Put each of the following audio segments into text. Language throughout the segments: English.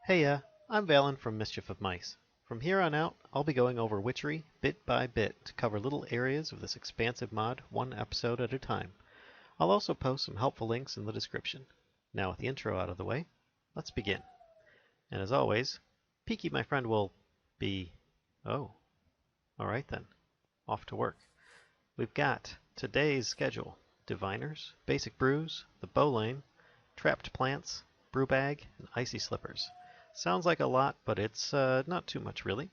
Hey, I'm Valen from Mischief of Mice. From here on out, I'll be going over Witchery bit by bit to cover little areas of this expansive mod one episode at a time. I'll also post some helpful links in the description. Now with the intro out of the way, let's begin. And as always, Peaky my friend will be... Oh, alright then. Off to work. We've got today's schedule. Diviners, basic brews, the Bowline, trapped plants, brew bag, and icy slippers. Sounds like a lot, but it's not too much really. To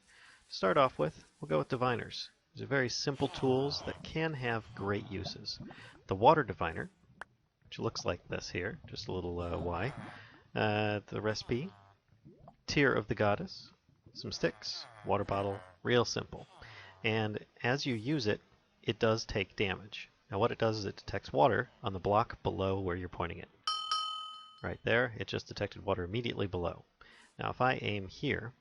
start off with, we'll go with diviners. These are very simple tools that can have great uses. The water diviner, which looks like this here, just a little Y. The recipe, tear of the goddess, some sticks, water bottle, real simple. And as you use it, it does take damage. Now what it does is it detects water on the block below where you're pointing it. Right there, it just detected water immediately below. Now if I aim here,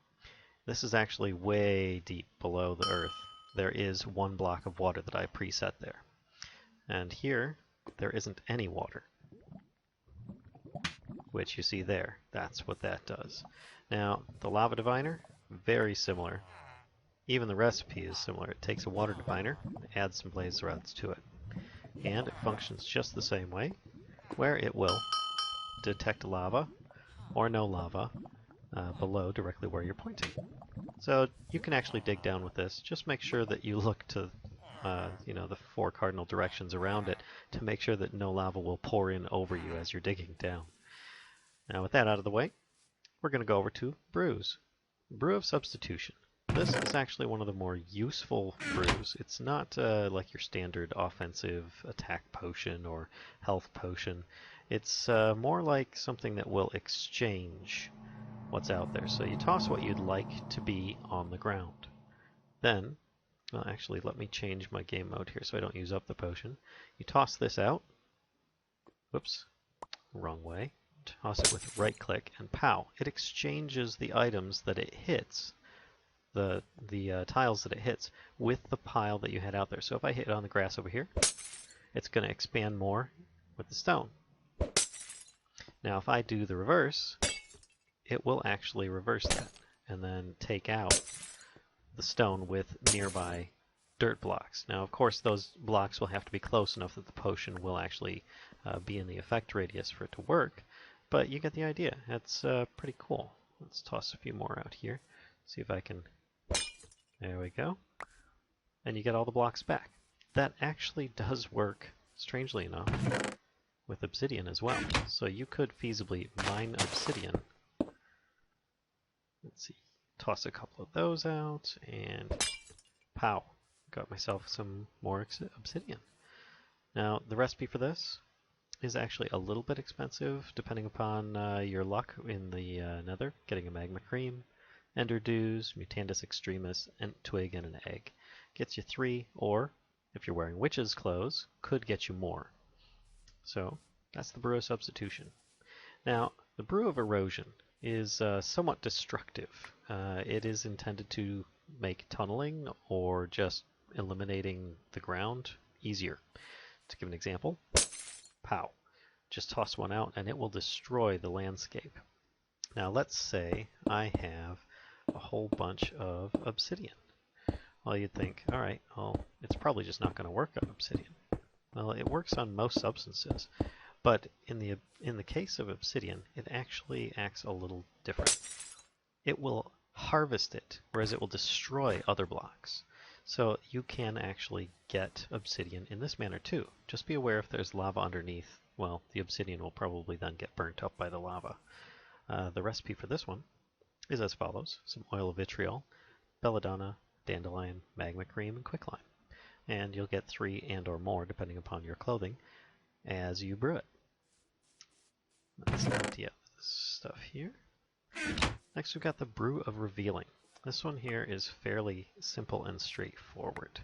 this is actually way deep below the earth. There is one block of water that I preset there. And here, there isn't any water, which you see there. That's what that does. Now, the lava diviner, very similar. Even the recipe is similar. It takes a water diviner, adds some blaze rods to it. And it functions just the same way, where it will detect lava or no lava below directly where you're pointing. So you can actually dig down with this. Just make sure that you look to the four cardinal directions around it to make sure that no lava will pour in over you as you're digging down. Now with that out of the way, we're going to go over to Brews. Brew of Substitution. This is actually one of the more useful brews. It's not like your standard offensive attack potion or health potion. It's more like something that will exchange what's out there. So you toss what you'd like to be on the ground. Then, well, actually, let me change my game mode here so I don't use up the potion. You toss this out. Whoops, wrong way. Toss it with right click and pow. It exchanges the items that it hits, the tiles that it hits, with the pile that you had out there. So if I hit it on the grass over here, it's going to expand more with the stone. Now if I do the reverse, it will actually reverse that and then take out the stone with nearby dirt blocks. Now of course those blocks will have to be close enough that the potion will actually be in the effect radius for it to work, but you get the idea. That's pretty cool. Let's toss a few more out here. See if I can... There we go. And you get all the blocks back. That actually does work, strangely enough, with obsidian as well. So you could feasibly mine obsidian. Let's see. Toss a couple of those out, and pow. Got myself some more obsidian. Now, the recipe for this is actually a little bit expensive, depending upon your luck in the nether. Getting a magma cream, ender dews, mutandis extremis, and twig and an egg. Gets you 3, or, if you're wearing witch's clothes, could get you more. So, that's the brew of substitution. Now, the brew of erosion is somewhat destructive. It is intended to make tunneling or just eliminating the ground easier. To give an example, pow. Just toss one out and it will destroy the landscape. Now let's say I have a whole bunch of obsidian. Well, you'd think, alright, well, it's probably just not going to work on obsidian. Well, it works on most substances. But in the case of obsidian, it actually acts a little different. It will harvest it, whereas it will destroy other blocks. So you can actually get obsidian in this manner too. Just be aware if there's lava underneath, well, the obsidian will probably then get burnt up by the lava. The recipe for this one is as follows. Some oil of vitriol, belladonna, dandelion, magma cream, and quicklime. And you'll get 3 and or more, depending upon your clothing, as you brew it. Let's empty out this stuff here. Next we've got the brew of revealing. This one here is fairly simple and straightforward.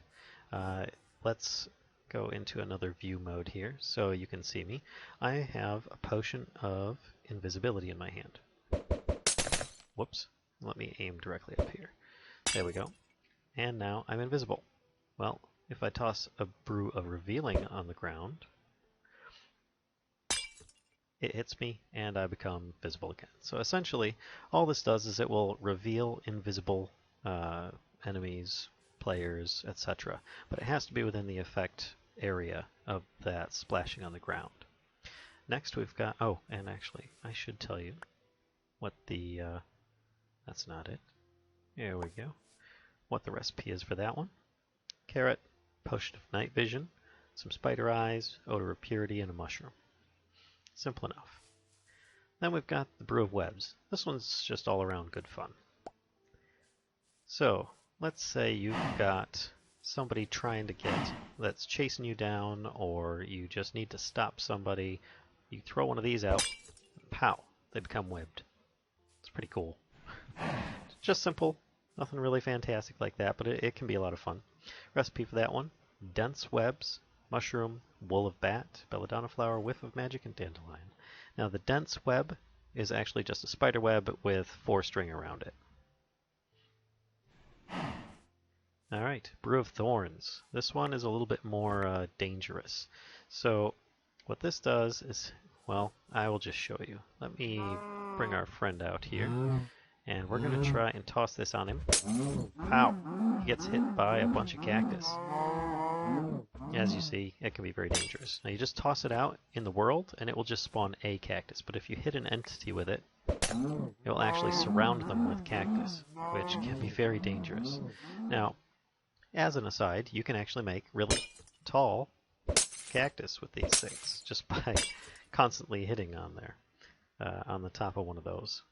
Let's go into another view mode here so you can see me. I have a potion of invisibility in my hand. Whoops. Let me aim directly up here. There we go. And now I'm invisible. Well, if I toss a brew of revealing on the ground, it hits me and I become visible again. So essentially, all this does is it will reveal invisible enemies, players, etc. But it has to be within the effect area of that splashing on the ground. Next we've got, oh, and actually I should tell you what the, that's not it. There we go. What the recipe is for that one. Carrot, potion of night vision, some spider eyes, odor of purity, and a mushroom. Simple enough. Then we've got the brew of webs. This one's just all around good fun. So let's say you've got somebody trying to get, that's chasing you down, or you just need to stop somebody. You throw one of these out, pow, they become webbed. It's pretty cool. Just simple, nothing really fantastic like that, but it can be a lot of fun. Recipe for that one: dense webs, mushroom, wool of bat, belladonna flower, whiff of magic, and dandelion. Now the dense web is actually just a spider web with 4 string around it. Alright, brew of thorns. This one is a little bit more dangerous. So what this does is, well, I will just show you. Let me bring our friend out here, and we're going to try and toss this on him. Pow! He gets hit by a bunch of cactus. As you see, it can be very dangerous. Now you just toss it out in the world, and it will just spawn a cactus. But if you hit an entity with it, it will actually surround them with cactus, which can be very dangerous. Now, as an aside, you can actually make really tall cactus with these things just by constantly hitting on there, on the top of one of those.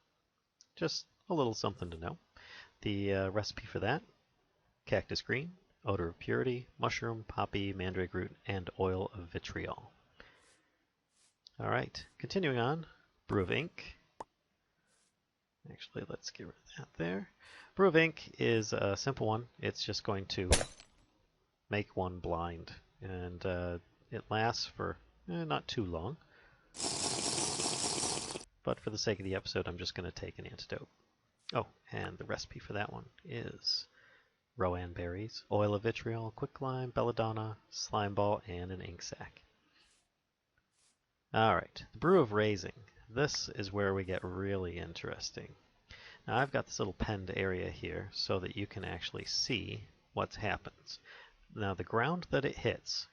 Just a little something to know. The recipe for that: cactus green, odor of purity, mushroom, poppy, mandrake root, and oil of vitriol. Alright, continuing on, brew of ink. Actually, let's get rid of that there. Brew of ink is a simple one. It's just going to make one blind, and it lasts for not too long. But for the sake of the episode, I'm just going to take an antidote. Oh, and the recipe for that one is rowan berries, oil of vitriol, quicklime, belladonna, slime ball, and an ink sac. Alright, the brew of raising. This is where we get really interesting. Now I've got this little penned area here so that you can actually see what happens. Now the ground that it hits,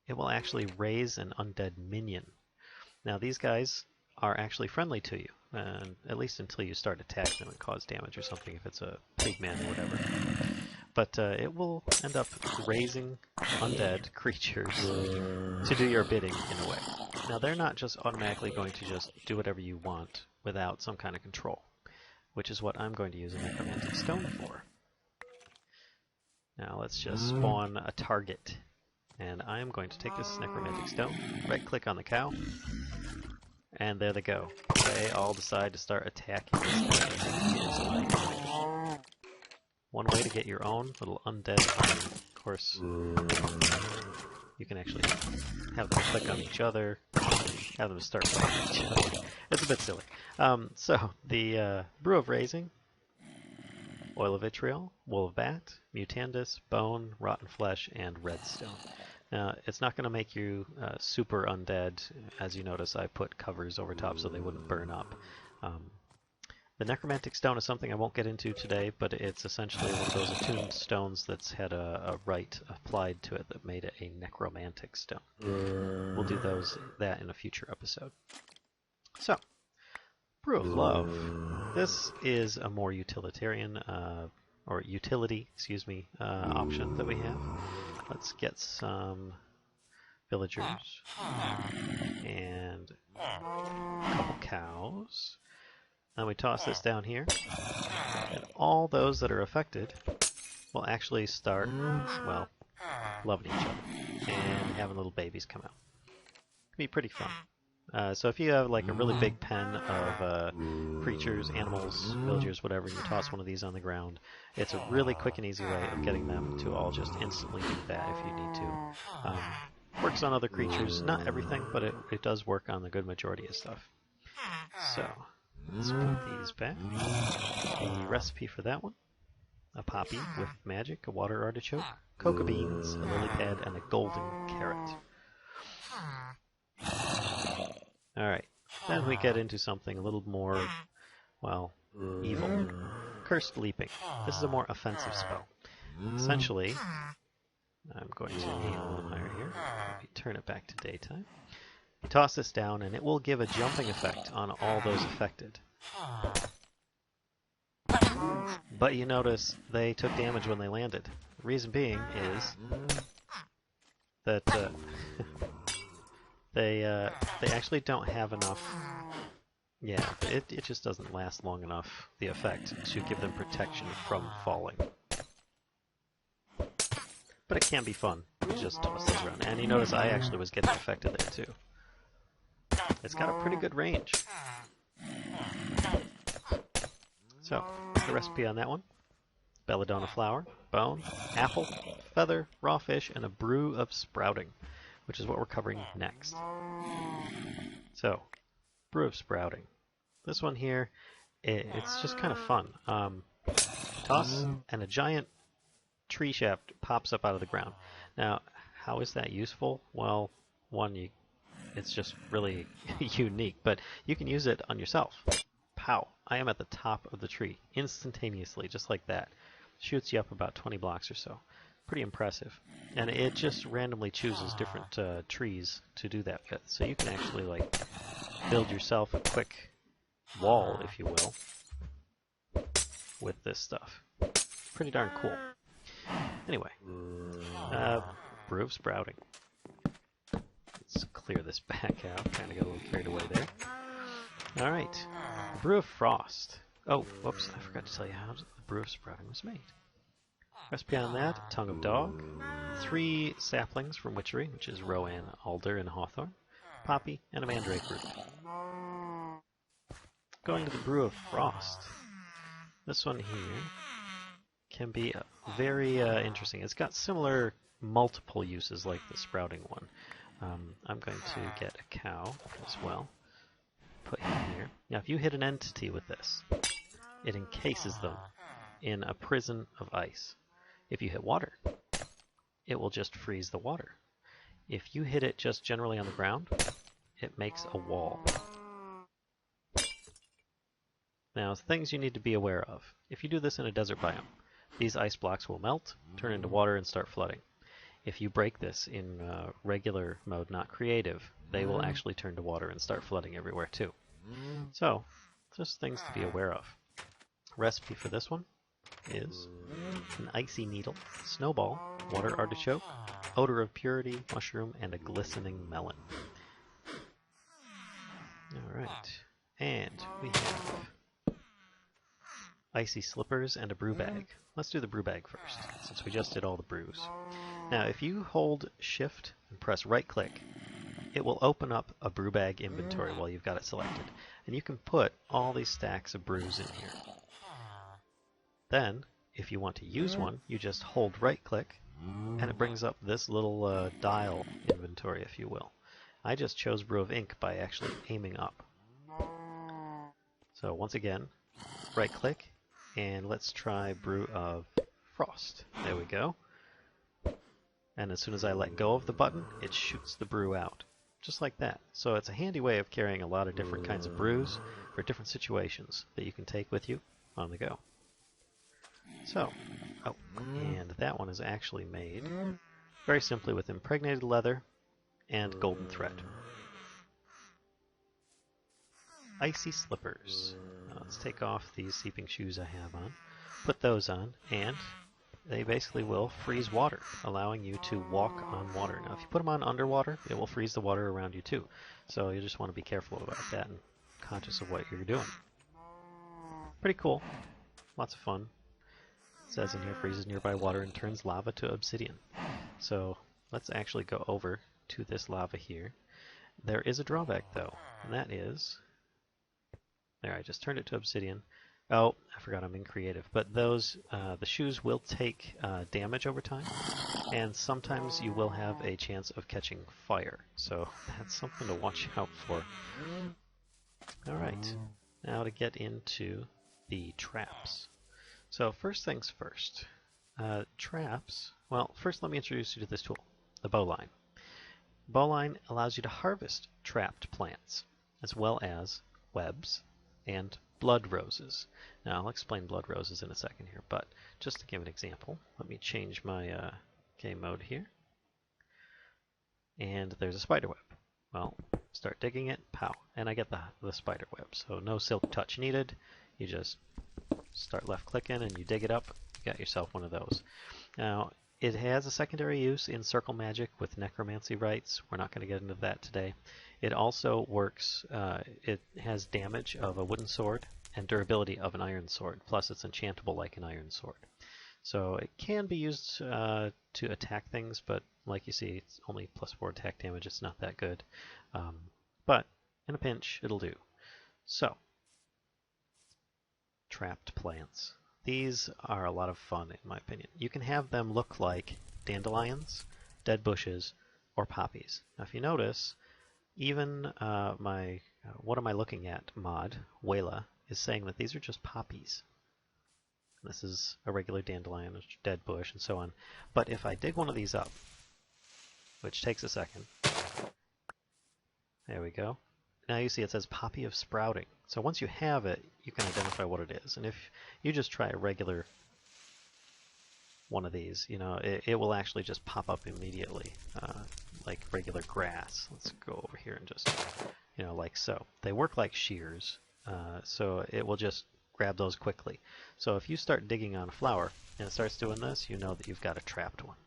it will actually raise an undead minion. Now these guys are actually friendly to you, at least until you start attacking them and cause damage or something, if it's a pigman or whatever. But it will end up raising undead creatures to do your bidding in a way. Now they're not just automatically going to just do whatever you want without some kind of control, which is what I'm going to use a necromantic stone for. Now let's just spawn a target, and I'm going to take this necromantic stone, right click on the cow, and there they go. They all decide to start attacking this guy. One way to get your own little undead army. Of course, you can actually have them click on each other, have them start fighting each other. It's a bit silly. So, the brew of raising: oil of vitriol, wool of bat, mutandis, bone, rotten flesh, and redstone. Now, it's not going to make you super undead. As you notice, I put covers over top so they wouldn't burn up. The necromantic stone is something I won't get into today, but it's essentially one of those attuned stones that's had a rite applied to it that made it a necromantic stone. We'll do that in a future episode. So, brew of love. This is a more utilitarian, option that we have. Let's get some villagers and a couple cows. Then we toss this down here, and all those that are affected will actually start, well, loving each other and having little babies come out. It'll be pretty fun. So if you have like a really big pen of creatures, animals, villagers, whatever, and you toss one of these on the ground, it's a really quick and easy way of getting them to all just instantly do that if you need to. Works on other creatures, not everything, but it does work on the good majority of stuff. So let's put these back. The recipe for that one: a poppy with magic, a water artichoke, cocoa beans, a lily pad, and a golden carrot. Alright, then we get into something a little more, well, evil. Cursed Leaping. This is a more offensive spell. Essentially, I'm going to aim a little higher here. Maybe turn it back to daytime. You toss this down and it will give a jumping effect on all those affected. But you notice they took damage when they landed. The reason being is that they actually don't have enough. Yeah, it just doesn't last long enough, the effect, to give them protection from falling. But it can be fun to just toss those around. And you notice I actually was getting affected there too. It's got a pretty good range. So, the recipe on that one: belladonna flour, bone, apple, feather, raw fish, and a brew of sprouting, which is what we're covering next. So, brew of sprouting. This one here, it's just kind of fun. Toss, and a giant tree shaft pops up out of the ground. Now, how is that useful? Well, one, it's just really unique, but you can use it on yourself. Pow! I am at the top of the tree, instantaneously, just like that. Shoots you up about 20 blocks or so. Pretty impressive. And it just randomly chooses different trees to do that with. So you can actually, like, build yourself a quick wall, if you will, with this stuff. Pretty darn cool. Anyway, brew of sprouting. Let's clear this back out. Kind of got a little carried away there. Alright, brew of frost. Oh, whoops, I forgot to tell you how the brew of sprouting was made. Recipe on that: tongue of dog, 3 saplings from Witchery, which is rowan, alder, and hawthorn, poppy, and a mandrake root. Going to the brew of frost. This one here can be very interesting. It's got similar multiple uses like the sprouting one. I'm going to get a cow as well. Put him here. Now, if you hit an entity with this, it encases them in a prison of ice. If you hit water, it will just freeze the water. If you hit it just generally on the ground, it makes a wall. Now, things you need to be aware of. If you do this in a desert biome, these ice blocks will melt, turn into water, and start flooding. If you break this in regular mode, not creative, they will actually turn to water and start flooding everywhere too. So, just things to be aware of. Recipe for this one is an icy needle, snowball, water artichoke, odor of purity, mushroom, and a glistening melon. Alright, and we have icy slippers and a brew bag. Let's do the brew bag first, since we just did all the brews. Now, if you hold Shift and press right-click, it will open up a brew bag inventory while you've got it selected. And you can put all these stacks of brews in here. Then, if you want to use one, you just hold right-click, and it brings up this little dial inventory, if you will. I just chose Brew of Ink by actually aiming up. So once again, right-click, and let's try Brew of Frost. There we go. And as soon as I let go of the button, it shoots the brew out. Just like that. So it's a handy way of carrying a lot of different kinds of brews for different situations that you can take with you on the go. So, and that one is actually made very simply with impregnated leather and golden thread. Icy slippers. Now let's take off these seeping shoes I have on, put those on, and they basically will freeze water, allowing you to walk on water. Now, if you put them on underwater, it will freeze the water around you too. So you just want to be careful about that and conscious of what you're doing. Pretty cool. Lots of fun. It says in here, freezes nearby water and turns lava to obsidian. So let's actually go over to this lava here. There is a drawback though, and that is, there, I just turned it to obsidian. Oh, I forgot I'm in creative, but those, the shoes will take damage over time, and sometimes you will have a chance of catching fire, so that's something to watch out for. Alright, now to get into the traps. So first things first, traps, well, first let me introduce you to this tool, the Bowline. Bowline allows you to harvest trapped plants. as well as webs and blood roses. Now I'll explain blood roses in a second here, but just to give an example, let me change my game mode here. And there's a spider web. Well, start digging it, pow, and I get the spider web. So no silk touch needed. You just start left clicking and you dig it up, you got yourself one of those. Now, it has a secondary use in circle magic with necromancy rites. We're not going to get into that today. It also works, it has damage of a wooden sword and durability of an iron sword, plus it's enchantable like an iron sword. So it can be used to attack things, but like you see, it's only +4 attack damage. It's not that good. But in a pinch, it'll do. So, trapped plants. These are a lot of fun, in my opinion. You can have them look like dandelions, dead bushes, or poppies. Now, if you notice, even my What Am I Looking At mod, Wayla, is saying that these are just poppies. This is a regular dandelion, a dead bush, and so on. But if I dig one of these up, which takes a second, there we go. Now you see it says Poppy of Sprouting. So once you have it, you can identify what it is. And if you just try a regular one of these, you know, it will actually just pop up immediately, like regular grass. Let's go over here and just, you know, like so. They work like shears, so it will just grab those quickly. So if you start digging on a flower and it starts doing this, you know that you've got a trapped one.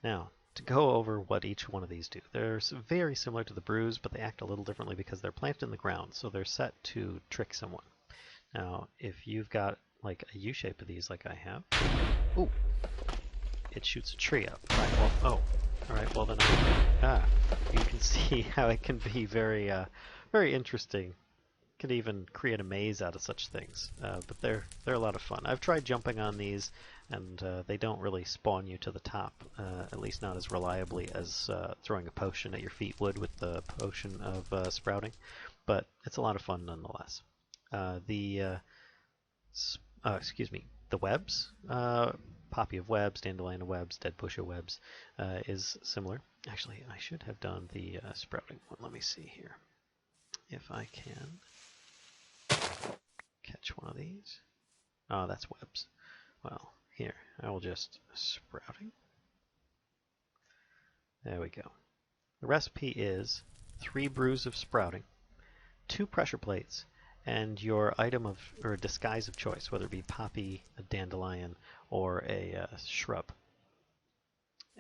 Now, to go over what each one of these do. They're very similar to the Brews, but they act a little differently because they're planted in the ground, so they're set to trick someone. Now, if you've got like a U-shape of these like I have, ooh, it shoots a tree up. Right, well, oh, alright, well then you can see how it can be very, very interesting. Could even create a maze out of such things, but they're a lot of fun. I've tried jumping on these, and they don't really spawn you to the top, at least not as reliably as throwing a potion at your feet would with the potion of sprouting, but it's a lot of fun nonetheless. The webs, Poppy of Webs, Dandelion of Webs, Dead Bush of Webs, is similar. Actually, I should have done the sprouting one. Let me see here if I can catch one of these. Oh, that's webs. Well, here, I will just sprouting. There we go. The recipe is 3 brews of sprouting, 2 pressure plates, and your item of, or disguise of choice, whether it be poppy, a dandelion, or a shrub.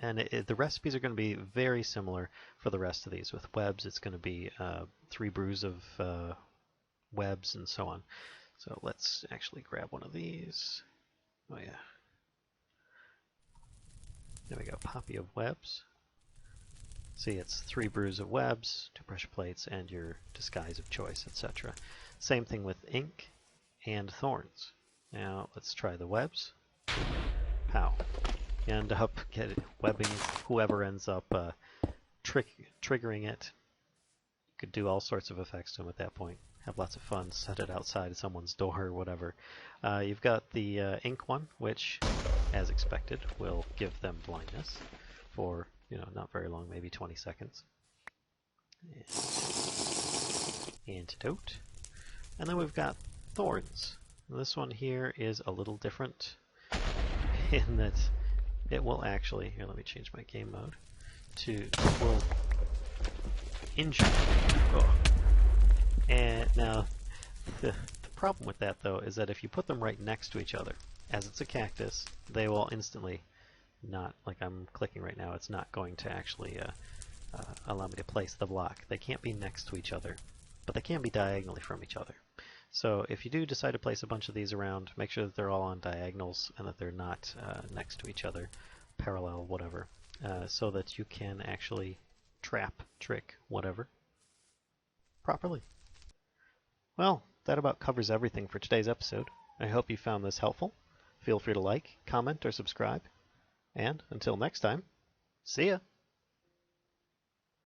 And the recipes are going to be very similar for the rest of these. With webs, it's going to be 3 brews of webs and so on. So let's actually grab one of these. Oh yeah. There we go, Poppy of Webs. See, it's 3 brews of webs, 2 pressure plates, and your disguise of choice, etc. Same thing with ink and thorns. Now let's try the webs. Pow. You end up webbing whoever ends up triggering it. You could do all sorts of effects to them at that point. Have lots of fun, set it outside someone's door or whatever. You've got the ink one, which, as expected, will give them blindness for, you know, not very long, maybe 20 seconds. And antidote. And then we've got thorns. This one here is a little different in that it will actually, here let me change my game mode, will injure. Oh. And now, the problem with that though is that if you put them right next to each other, as it's a cactus, they will instantly not, like I'm clicking right now, it's not going to actually allow me to place the block. They can't be next to each other, but they can be diagonally from each other. So if you do decide to place a bunch of these around, make sure that they're all on diagonals and that they're not next to each other, parallel, whatever, so that you can actually trap, trick, whatever, properly. Well, that about covers everything for today's episode. I hope you found this helpful. Feel free to like, comment, or subscribe. And until next time, see ya!